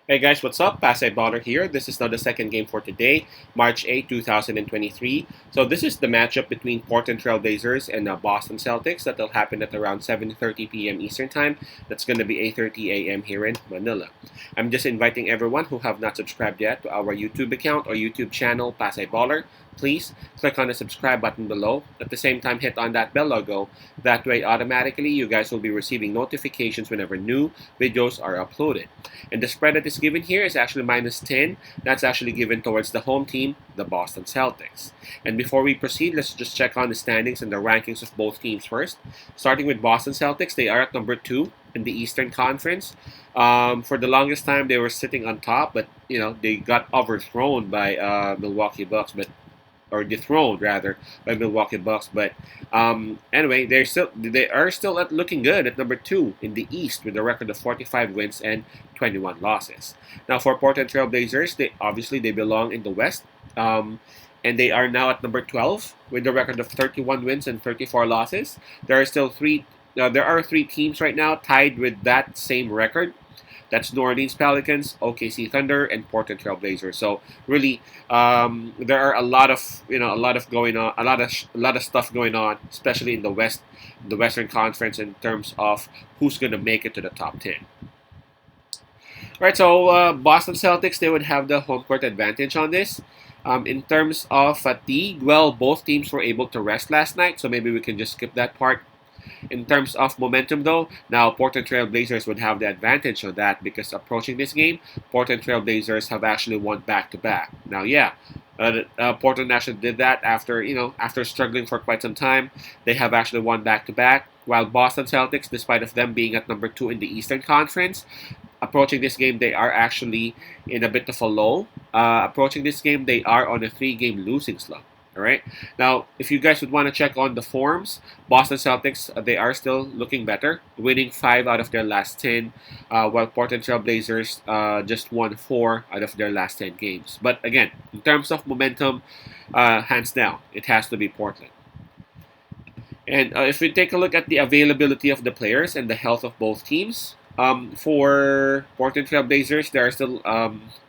Hey guys, what's up? Pasay Baller here. This is now the second game for today, March 8, 2023. So this is the matchup between Portland Trail Blazers and Boston Celtics that will happen at around 7:30 p.m. Eastern Time. That's going to be 8:30 a.m. here in Manila. I'm just inviting everyone who have not subscribed yet to our YouTube account or YouTube channel, Pasay Baller. Please click on the subscribe button below. At the same time, hit on that bell logo. That way, automatically, you guys will be receiving notifications whenever new videos are uploaded. And the spread that is given here is actually -10. That's actually given towards the home team, the Boston Celtics. And before we proceed, let's just check on the standings and the rankings of both teams first. Starting with Boston Celtics, they are at number 2 in the Eastern Conference. For the longest time, they were sitting on top, but they got overthrown by Milwaukee Bucks, or dethroned rather by Milwaukee Bucks. But anyway, they are still looking good at number 2 in the East with a record of 45 wins and 21 losses. Now for Portland Trail Blazers, they belong in the West. And they are now at number 12 with a record of 31 wins and 34 losses. There are three teams right now tied with that same record. That's New Orleans Pelicans, OKC Thunder, and Portland Trail Blazers. So really, there are a lot of going on, a lot of stuff going on, especially in the West, the Western Conference, in terms of who's going to make it to the top 10. Right. So Boston Celtics, they would have the home court advantage on this. In terms of fatigue, well, both teams were able to rest last night, so maybe we can just skip that part. In terms of momentum, though, now Portland Trail Blazers would have the advantage of that because approaching this game, Portland Trail Blazers have actually won back-to-back. Now, yeah, Portland actually did that after struggling for quite some time. They have actually won back-to-back, while Boston Celtics, despite of them being at number 2 in the Eastern Conference, approaching this game, they are actually in a bit of a low. Approaching this game, they are on a 3-game losing slump. All right. Now, if you guys would want to check on the forms, Boston Celtics, they are still looking better, winning 5 out of their last 10, while Portland Trail Blazers just won 4 out of their last 10 games. But again, in terms of momentum, hands down, it has to be Portland. And if we take a look at the availability of the players and the health of both teams, for Portland Trail Blazers, there are still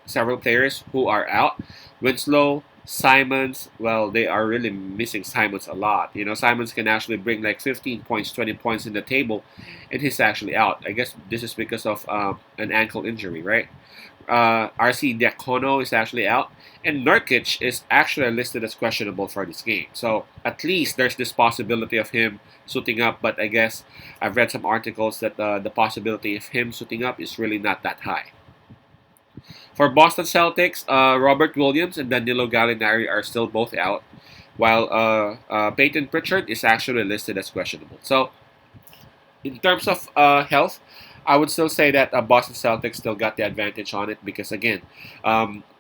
several players who are out. Winslow, Simons, well, they are really missing Simons a lot. Simons can actually bring like 15 points, 20 points in the table, and he's actually out. I guess this is because of an ankle injury, right? RC Diacono is actually out, and Nurkic is actually listed as questionable for this game. So at least there's this possibility of him suiting up, but I guess I've read some articles that the possibility of him suiting up is really not that high. For Boston Celtics, Robert Williams and Danilo Gallinari are still both out, while Peyton Pritchard is actually listed as questionable. So, in terms of health, I would still say that Boston Celtics still got the advantage on it because, again,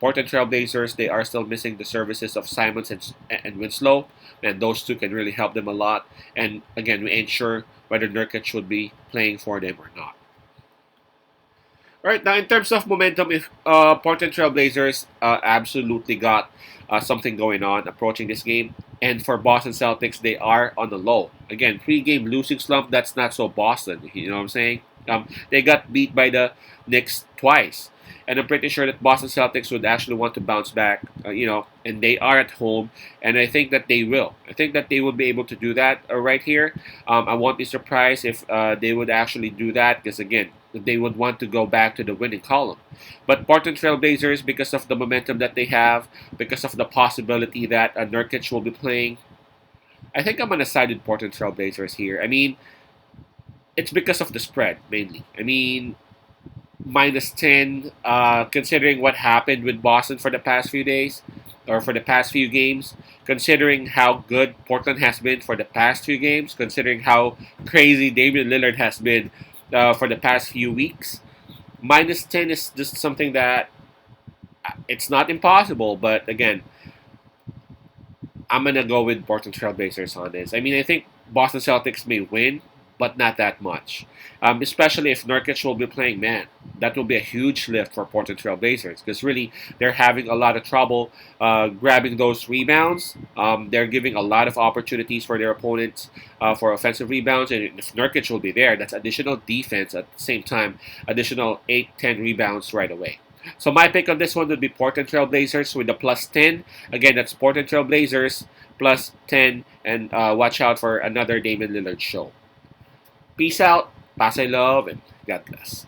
Portland Trail Blazers, they are still missing the services of Simons and Winslow, and those two can really help them a lot. And, again, we ain't sure whether Nurkic should be playing for them or not. Right now, in terms of momentum, if Portland Trail Blazers absolutely got something going on approaching this game, and for Boston Celtics, they are on the low. Again, 3-game losing slump. That's not so Boston. You know what I'm saying? They got beat by the Knicks twice, and I'm pretty sure that Boston Celtics would actually want to bounce back. And they are at home, and I think that they will. I think that they will be able to do that right here. I won't be surprised if they would actually do that because, again, they would want to go back to the winning column. But Portland Trail Blazers, because of the momentum that they have, because of the possibility that Nurkic will be playing, I think I'm going to side with Portland Trail Blazers here. I mean, it's because of the spread, mainly. I mean, -10, considering what happened with Boston for the past few days, or for the past few games, considering how good Portland has been for the past few games, considering how crazy Damian Lillard has been for the past few weeks. -10 is just something that it's not impossible, but again, I'm going to go with Portland Trail Blazers on this. I mean, I think Boston Celtics may win, but not that much. Especially if Nurkic will be playing, man. that will be a huge lift for Portland Trail Blazers because really they're having a lot of trouble grabbing those rebounds. They're giving a lot of opportunities for their opponents for offensive rebounds, and if Nurkic will be there, that's additional defense at the same time, additional 8-10 rebounds right away. So my pick on this one would be Portland Trail Blazers with the plus 10. Again, that's Portland Trail Blazers plus 10, and watch out for another Damian Lillard show. Peace out, pasay love, and God bless.